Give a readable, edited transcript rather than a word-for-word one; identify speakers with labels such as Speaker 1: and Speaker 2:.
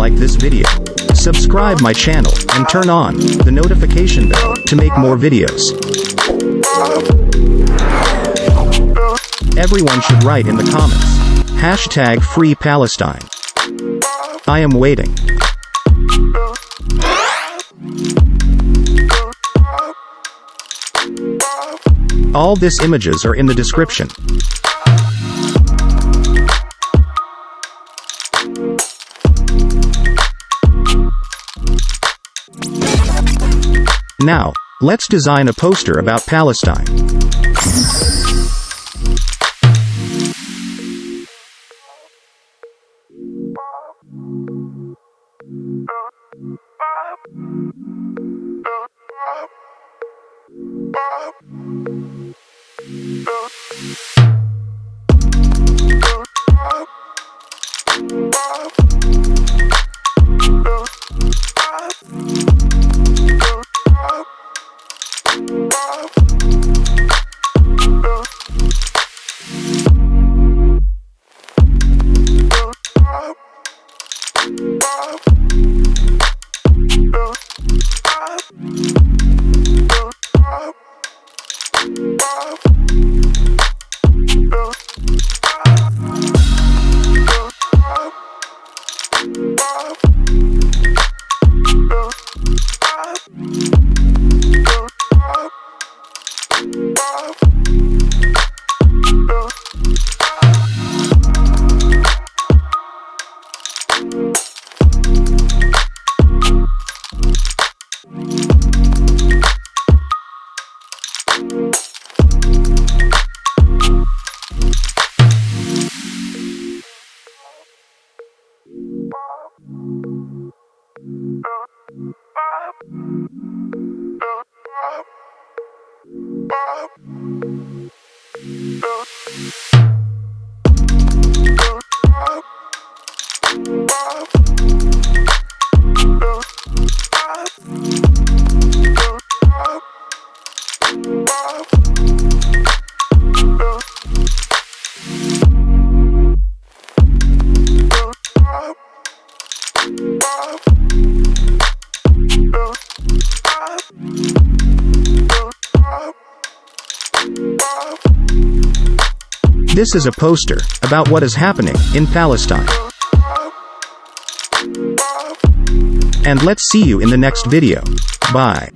Speaker 1: like this video. Subscribe my channel and turn on the notification bell to make more videos. Everyone should write in the comments. Hashtag Free Palestine. I am waiting. All these images are in the description. Now, let's design a poster about Palestine. This is a poster about what is happening in Palestine. And let's see you in the next video. Bye.